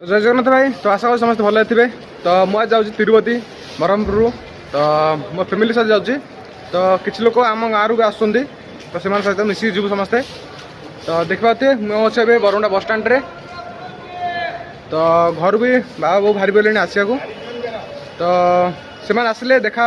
जय जगन्नाथ भाई। तो आशा करी समस्त भले थे। तो मुझे जाऊँ तिरुपति ब्रह्मपुर। तो मो फैमिली साथ जाऊँ। तो किसी लोग आम गाँव भी आसुँच तो से सहित मिसिक जीव समस्ते। तो देखा मुझे अच्छे बरमुंडा बस स्टाण्ड रे। तो घर भी बाबा बो बाहरी पड़े आसा को। तो से आसिले देखा।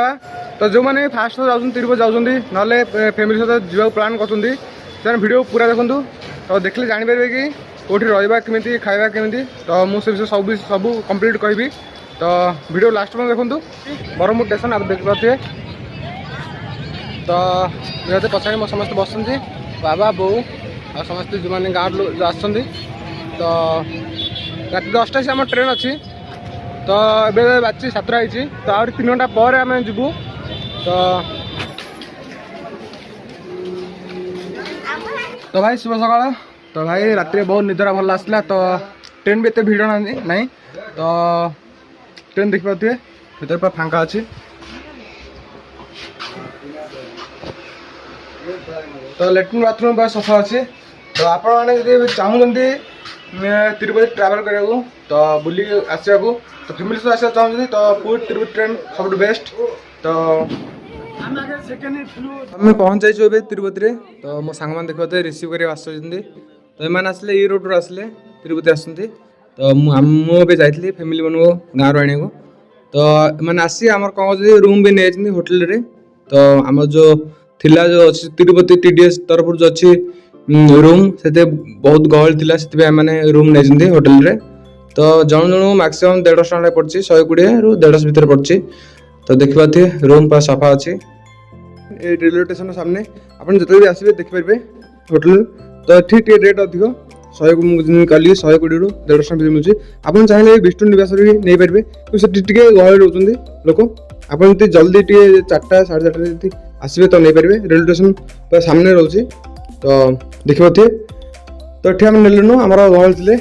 तो जो मैंने फास्ट जाऊँ तिरुपति जाऊँ ना फैमिली सहित जावाक प्लां कर वीडियो पूरा देखूँ। तो देखले जापर कि कौटी रहा केमी खावा केमी। तो मुझे सब कंप्लीट कहि। तो वीडियो लास्ट में देखूँ ब्रह्मपुर स्टेशन आप देख पारे। तो निहत पछाड़ी मो समस्त बस बाबा बो आ समस्त जो मैंने गाँव लोग आस। तो रात 10टा से आम ट्रेन अच्छी। तो ये बाजी 7टा होती। तो आ 3 घंटा पर आम जीवु। तो भाई शुभ सकाल। तो भाई रात बहुत निदरा भल आसला। तो ट्रेन भी एत भिड़ ना। तो ट्रेन देखिपे भर पूरा फांका अच्छी। तो लैट्रिन बाथरूम पूरा सफा अच्छे। तो आप चाहते तिरुपति ट्रावेल करने को तो बुली आसा को तो फैमिली सहित आसा चाहते तो पूरी तिरुपति ट्रेन सब बेस्ट। तो आम पहुँच जाइए तिरुपति रे। तो मो सांग मैंने देखते रिसीव कर आस। तो ये आसले ये रोड रू आसले तिरुपति आसती। तो मुझे जाइए फैमिली मन को गाँव आने को। तो मैंने आसी आम कौन रूम भी नहीं होटेल रे। तो आम जो थिला जो अच्छी तिरुपति TDS तरफ जो अच्छी रूम से बहुत गहल थिला से मैंने रूम नहीं होटेल रे। तो जन जन मैक्सिमम 150 टका पड़ी 120 रु 150 भितर पड़ी। तो देखा थे रूम पूरा सफा अच्छी। रेलवे स्टेशन सामने आप जो भी आसवे देखिपारे होटेल। तो ठीक रेट अधिक 100 कल 120 रु 150 टका मिलूँ। आप चाहिए विष्णु निवास भी नहीं पारे क्योंकि गहल रोच लोक। आप जल्दी 4टा 4:30 आसवे तो नहीं पारे। रेलवे स्टेशन पूरा सामने रोचे। तो देखिए तो ये आम नेलुनु आम गहल थे।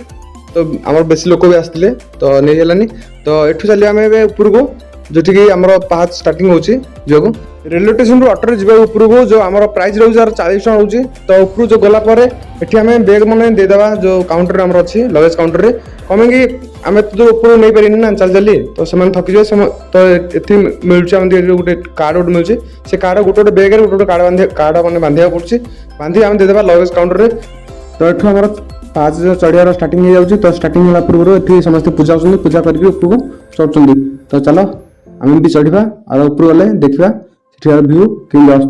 तो आम बेसी लोक भी आसते तो नहीं है। तो यू चलिए आम ऊपर को जो कि आम पाँच स्टार्टिंग होची जो रेलवे स्टेशन रू ऑटो जी ऊपर को जो आम प्राइस रोज 40 टका रोचे। तो ऊपर जो गलापर ये आम बैग मन देदेवा जो काउंटर आम अच्छी लगेज काउंटर रे कमें कि आम तो ऊपर नहीं पारे ना चल चली। तो से थकी जाए। तो ये मिलूँ गोटे कार्ड गोटे मिलूँ से कार्ड गोटे बैग गोटे कार्ड मैंने बांधा पड़े बांधी आम देदेवा लगेज काउंटर रे। तो ये आम 5 चढ़ियार स्टार्टिंग हो जाए। तो स्टार्टिंग होला पूर्व ये समस्त पूजा होती पूजा करके ऊपर को चढ़ुं। तो चलो आम भी चढ़ा और ऊपर गले देखा व्यू कि आस।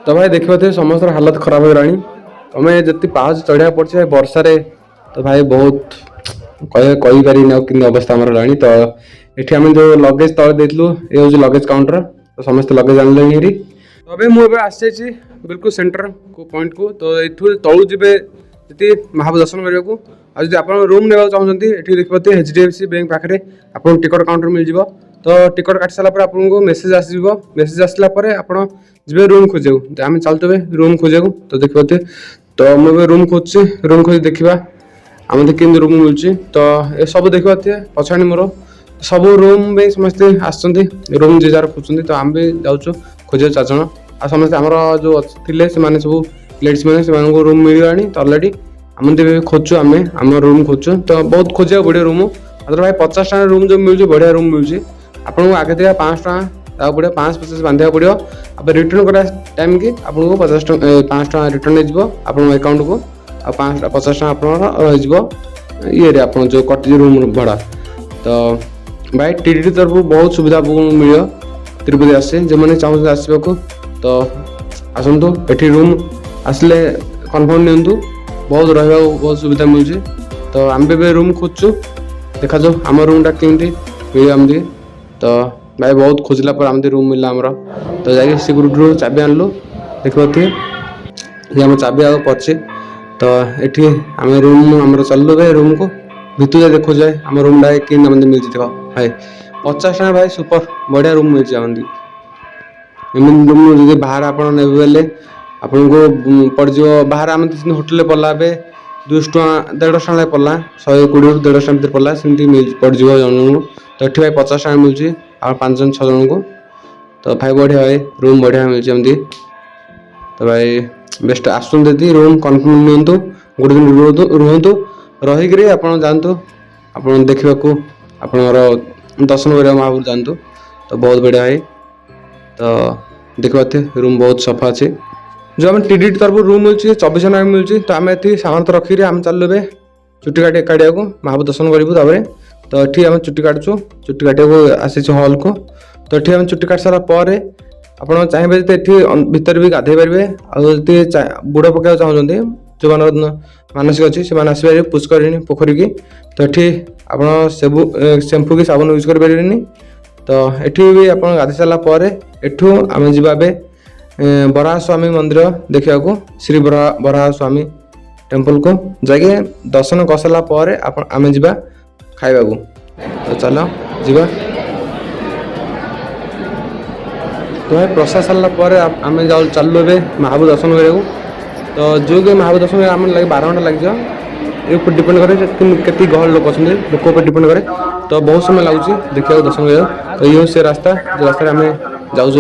तो भाई देखिए समस्त हालत खराब हो गलानी। तुम्हें जी पाँच चढ़ा पड़े वर्षारे। तो भाई बहुत कही पारि अवस्था आम है। तो ये आम जो लगेज तले देलु ये हूँ लगेज काउंटर। तो समस्त लगेज आने। तो अभी मुझे आसी बिल्कुल सेंटर को पॉइंट को। तो ये तलू जी जी महाप्रभु दर्शन करने को। आज आप रूम ने चाहते ये देखिए HDFC बैंक पाखे आप टिकट काउंटर मिल जाव। तो टिकट काटि सारा आपको मेसेज आसो मेसेज आसला आप जी रूम खोजा आम चलते रूम खोजा तो देखिए तो मुझे रूम खोजुची रूम खोज देखा आम कि रूम मिलूँ तो ये सब देखिए पछाड़ी मोर सब रूम भी समस्ते आसुँच रूम जे जार खोजुँ तो आम भी जाऊँ खोजा 4 जन आ समस्ते आमर जो थे सब लेडीज मैंने रूम मिलगा तो अलरेडी आम खोजु आम रूम खोजु तो बहुत खोजा पड़े रूम मतलब भाई 50 टका रूम जो मिलूँ बढ़िया रूम मिलूँ आपको आगे देखा 5 टका पड़े 5-50 बांधा पड़ो आप रिटर्न करा टाइम कि आपको 5 टका रिटर्न हो अकाउंट को आ 50 टका आप ये आप जो कटि रूम भड़ा तो भाई टीटी तरफ बहुत सुविधा मिल तिरुपति आसे जो मैंने चाहते आसवाक तो आसतु ये रूम आसले कन्फर्म नियंतु बहुत रहा बहुत सुविधा मिलूँ तो आम भी रूम खोजु देखा जाओ आम रूमटा केमती मिले आमदी तो भाई बहुत खोजला पर आमदी रूम मिलला आमर तो जाकि सिक्यूरिटी चाबी आनलु देखते ये आम चाबी आगे पचे तो ये आम रूम आम चलु भाई रूम को भितर जा देखो जाए आम रूमटा कि मिलती देख भाई 50 टका भाई सुपर बढ़िया रूम मिलती आमदी एम रूम जो बाहर आप ने आपन को पड़ज बाहर आम होटेल पड़ा ए 200 टका 150 टका पड़ा 120 150 भर पड़ा सेमती पड़ज जन तो ये भाई 50 टका मिलूँ आ 5 जन 6 जन को तो भाई बढ़िया भाई रूम बढ़िया मिलती एमती तो भाई बेस्ट आसुँच रूम कन्फर्म नियंतु गोटे दिन रुहतु रहीकि आप जातु आप देखा आप दर्शन करा महापुर जातु तो बहुत बढ़िया भाई तो देखते रूम बहुत सफा अच्छे जो आम टीडी तरफ रूम मिलूँ 24 टका मिलूँ तो आम ये सामान तो रखिक आम चलु ए चुट्टी काटिया महापुर दर्शन करूँ तो ये आम चुट्टी काटुँ चुट्टी काटिया आसी हॉल को तो ये आम चुट्टी काट सारा आप चाहिए तो ये भितर भी गाधे पारे आदि बुड़ पकड़ा चाहते जो मानसिक अच्छी से आसपारे पुष्कर पोखरी की तो ये आप शैम्पू की साबुन यूज करें तो ये भी आप गाधे सारापर एठू आम जा बराह स्वामी मंदिर देखा श्री बराह स्वामी टेम्पल को जाके दर्शन कर सारापर आम जा खाइबा तो चलो जा तो भाई प्रसाद सारापर आम जाऊ चलु ए महापुर दर्शन करा तो जो कि महापुर दर्शन आम लगे 12 घंटा लग ये डिपेंड करे के गहल लोक अच्छे लोक डिपेंड करे तो बहुत समय लगुच देखा दर्शन करा तो ये से रास्ता जो रास्ता आम जाऊँ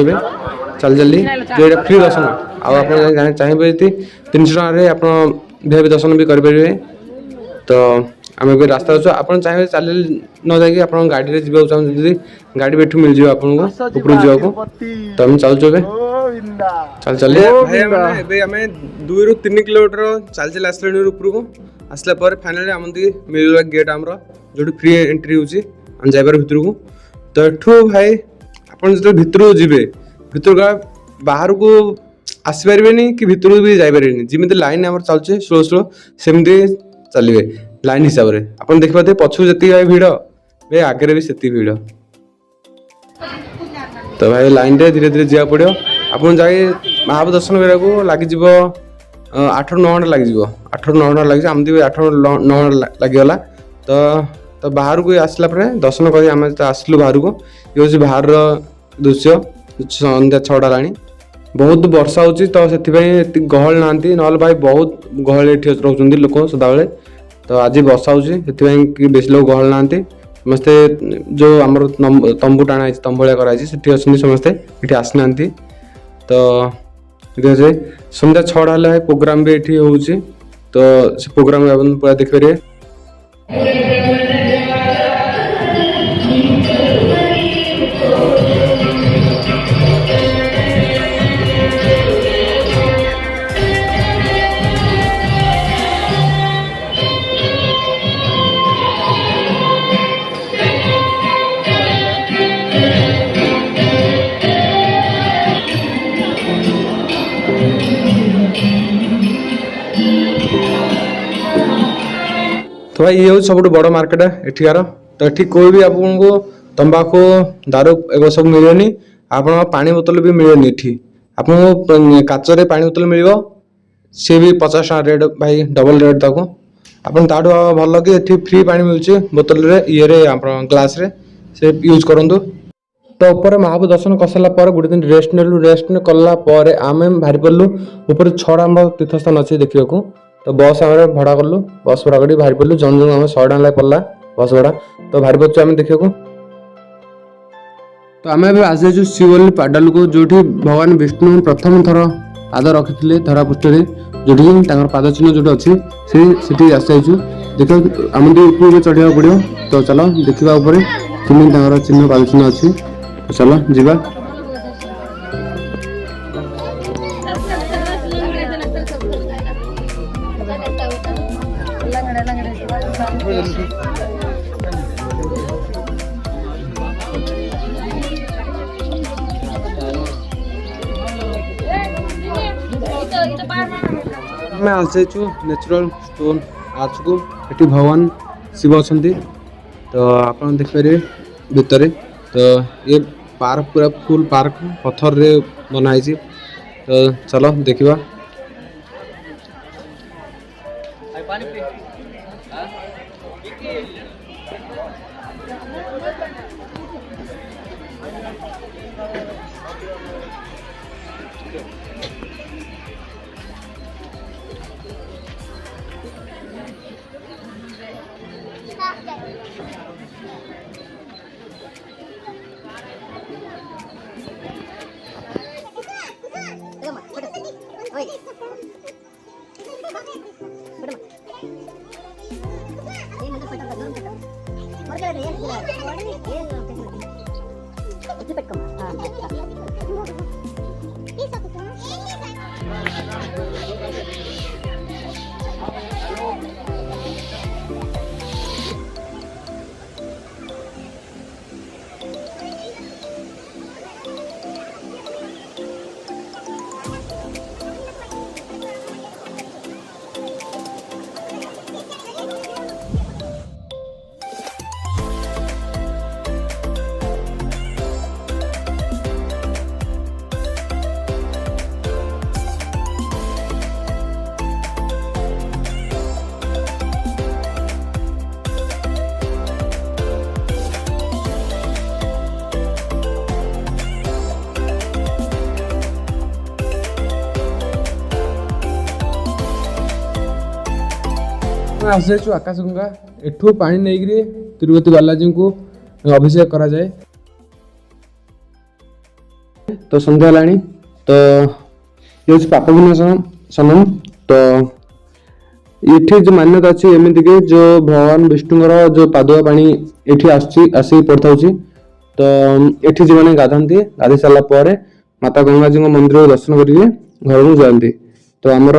चल चली जो ये फ्री दर्शन आप चाहिए 300 टका आप वीआईपी दर्शन भी करेंगे तो आम भी रास्ता अच्छे आप चाहिए चल न जाकि आप गाड़ी जावाक चाहते गाड़ी भी मिल जाए आपको ऊपर जावाक तो आम चलु चल चल भाई आम 2 ରୁ 3 किलोमीटर चल चल आसले ऊपर को आसला फाइनाली आम मिलला गेट आमर जो फ्री एंट्री होम जापर भितर को तो एठू भाई आप जो भितर जी भितर बाहर को आसपारे कि भितर भी जापारे जमी लाइन आम चलुचे स्लो स्लो सेमती चलिए लाइन हिसाब से आप देखिए पछू जी भिड़ भाई आगे भी से भिड़ तो भाई लाइन रे धीरे धीरे जावाक पड़ो आप जाए महापुर दर्शन करा लगे 8-9 घंटा लगे 8-9 घंटा लगे आमदी 8-9 घंटा लगिगला तो बाहर को आसला दर्शन कर आम आसलु बाहर को ये हूँ बाहर दृश्य संध्या 6टा ला बहुत वर्षा होची तो से गहल ना ना भाई बहुत गहल ये रोच लोक सदाबले तो आज वर्षा होती बेस लोग गहल ना समस्ते जो आम तंबू टाणा तंबू भाया कराई समस्ते ये आसना तो संध्या 6टा है प्रोग्राम भी ये हूँ तो से प्रोग्राम पूरा देखिए तो भाई ये हूँ सब बड़ मार्केट एठिकार तो ये कोई भी आपको तंबाकू दारू एगो सब मिलेनि आप पानी बोतल भी मिलेनि ये आपको काचरे पानी बोतल मिल सी भी 50 टका रेट भाई डबल रेट ताको आपन ताडू भल कि फ्री पानी मिलूँ बोतल रे ये ग्लास रे से यूज करंतु। तो ऊपर महाप्रभु दर्शन करसारा पर गोटे दिन रेस्ट नेलु रेस्ट कला आम बाहरी पड़लु ऊपर 6टा आम तीर्थस्थान अच्छे देखा तो बस आम भड़ा कलु बस भड़ा कर बाहरी पड़लु जन जन आम 100 टका पड़ा बस भड़ा तो बाहरी पड़े आम देखा तो आम आज जाइए शिवल्ली पाडाल को जो भगवान विष्णु प्रथम थर पाद रखी धरा पृष्ठ जो पाद चिन्ह जो अच्छी से आसी देख आम ऊपर चढ़ा पड़ो तो चलो देखा कि चिन्ह पाद चिन्ह अच्छी तो चलो जीवा मैं आज जाइछु नेचुरल स्टोन आर्च को ये भगवान शिव अच्छा तो आप देखिए भितर तो ये पार्क पूरा फुल पार्क पत्थर रे बनाई तो चलो देखिबा आस जाइए आकाशगंगा एठू पानी नहीं तिरुपति बालाजी को अभिषेक करा जाए तो संध्या लानी तो ये पाप विनाशन सनम तो ये जो मान्यता अच्छी एमती के जो भगवान विष्णुर जो पादुआ पानी ये आसिक पड़ता तो ये जो मैंने गाधती गाधि सारापर माता गंगा जी मंदिर को दर्शन करके घर को जाती तो आमर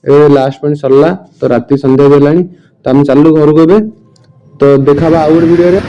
ए लास्ट पॉइंट सरला तो राति संध्या देलानी तो हम चलू घर को तो देखा आउ गोटे वीडियो रे।